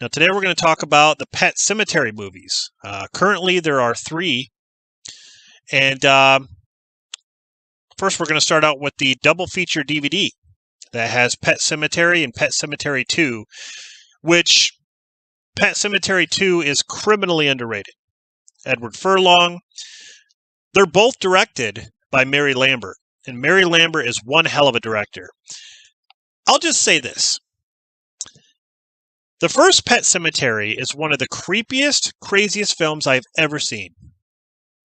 Now, today we're going to talk about the Pet Sematary movies. Currently, there are 3. And first, we're going to start out with the double feature DVD that has Pet Sematary and Pet Sematary 2, which Pet Sematary 2 is criminally underrated. Edward Furlong. They're both directed by Mary Lambert, and Mary Lambert is one hell of a director. I'll just say this. The first Pet Sematary is one of the creepiest, craziest films I've ever seen.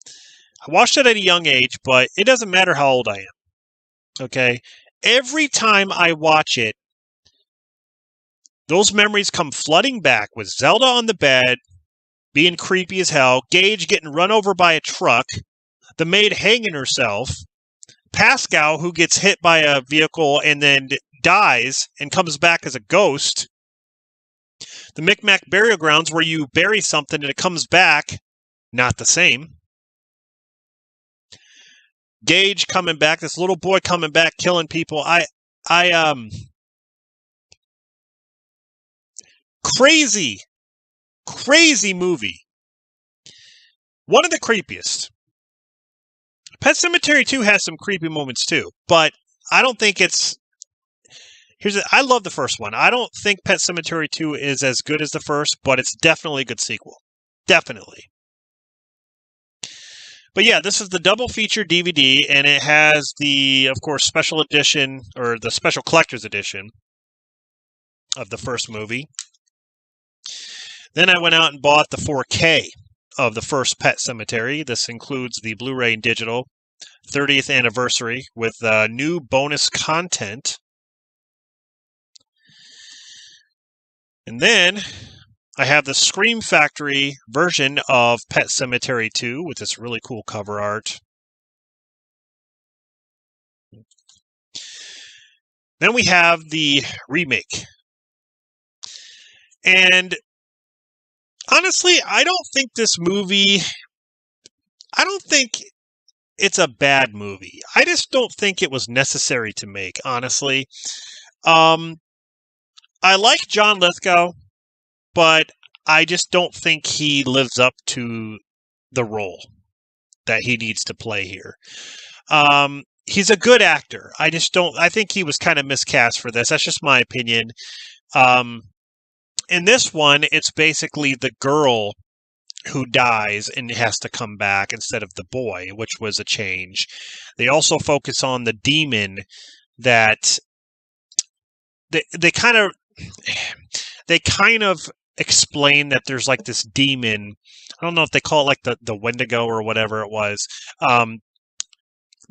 I watched it at a young age, but it doesn't matter how old I am. Okay? Every time I watch it, those memories come flooding back with Zelda on the bed, being creepy as hell, Gage getting run over by a truck, the maid hanging herself, Pascal who gets hit by a vehicle and then dies and comes back as a ghost, the Micmac burial grounds where you bury something and it comes back, not the same. Gage coming back, this little boy coming back, killing people. Crazy movie. One of the creepiest. Pet Sematary 2 has some creepy moments too, but I don't think it's... I love the first one. I don't think Pet Sematary 2 is as good as the first, but it's definitely a good sequel. Definitely. But yeah, this is the double feature DVD, and it has the, of course, special edition, or the special collector's edition of the first movie. Then I went out and bought the 4K of the first Pet Sematary. This includes the Blu-ray and digital 30th anniversary with new bonus content. And then I have the Scream Factory version of Pet Sematary 2 with this really cool cover art. Then we have the remake. And honestly, I don't think it's a bad movie. I just don't think it was necessary to make, honestly. I like John Lithgow, but I just don't think he lives up to the role that he needs to play here. He's a good actor. I think he was kind of miscast for this. That's just my opinion. In this one, it's basically the girl who dies and has to come back instead of the boy, which was a change. They also focus on the demon that they kind of explain that there's like this demon. I don't know if they call it like the Wendigo or whatever it was.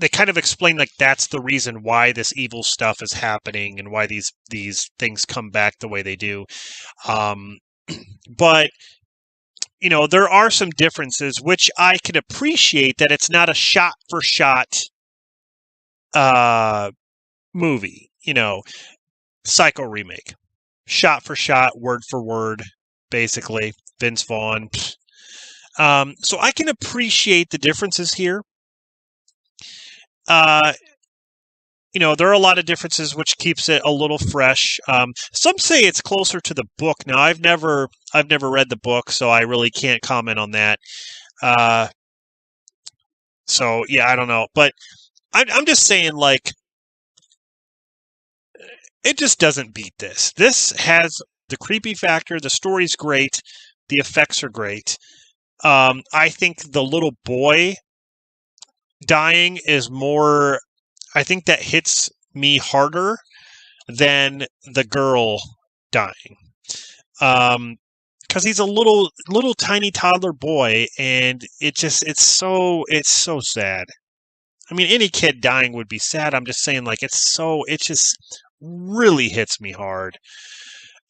They kind of explain like that's the reason why this evil stuff is happening and why these things come back the way they do. But you know, there are some differences which I can appreciate, that it's not a shot for shot movie. You know, Psycho remake. Shot for shot, word for word, basically. Vince Vaughn. So I can appreciate the differences here. You know, there are a lot of differences which keeps it a little fresh. Some say it's closer to the book. Now, I've never read the book, so I really can't comment on that. So yeah, I don't know, but I'm just saying, like, it just doesn't beat this. This has the creepy factor. The story's great. The effects are great. I think the little boy dying is more... I think that hits me harder than the girl dying. Because he's a little tiny toddler boy, and it's so sad. I mean, any kid dying would be sad. I'm just saying, like, it just really hits me hard.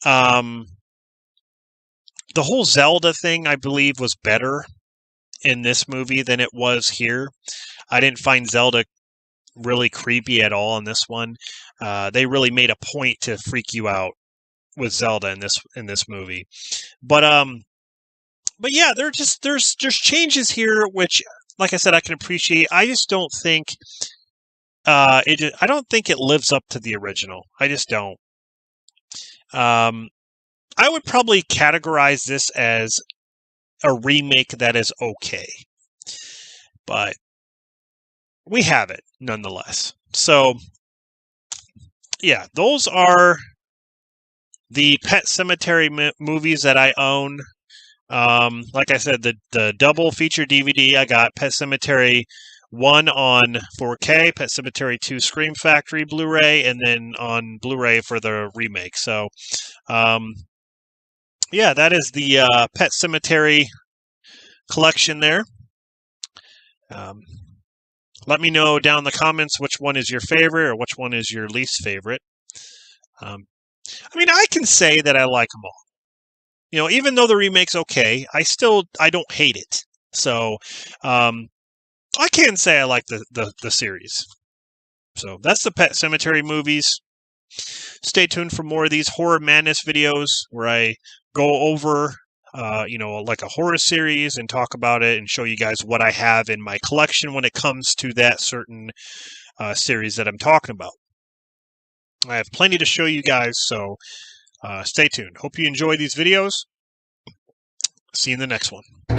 The whole Zelda thing, I believe, was better in this movie than it was here. I didn't find Zelda really creepy at all in this one. They really made a point to freak you out with Zelda in this movie. But yeah, there's changes here which, like I said, I can appreciate. I just don't think I don't think it lives up to the original. I just don't. I would probably categorize this as a remake that is okay. But we have it nonetheless. So, yeah, those are the Pet Sematary movies that I own. Like I said, the double feature DVD, I got Pet Sematary 1 on 4K, Pet Sematary 2 Scream Factory Blu-ray, and then on Blu-ray for the remake. So, yeah, that is the Pet Sematary collection there. Let me know down in the comments which one is your favorite or which one is your least favorite. I mean, I can say that I like them all. You know, even though the remake's okay, I don't hate it. So, I can say I like the series. So that's the Pet Sematary movies. Stay tuned for more of these Horror Madness videos where I go over, like a horror series and talk about it and show you guys what I have in my collection when it comes to that certain series that I'm talking about. I have plenty to show you guys, so stay tuned. Hope you enjoy these videos. See you in the next one.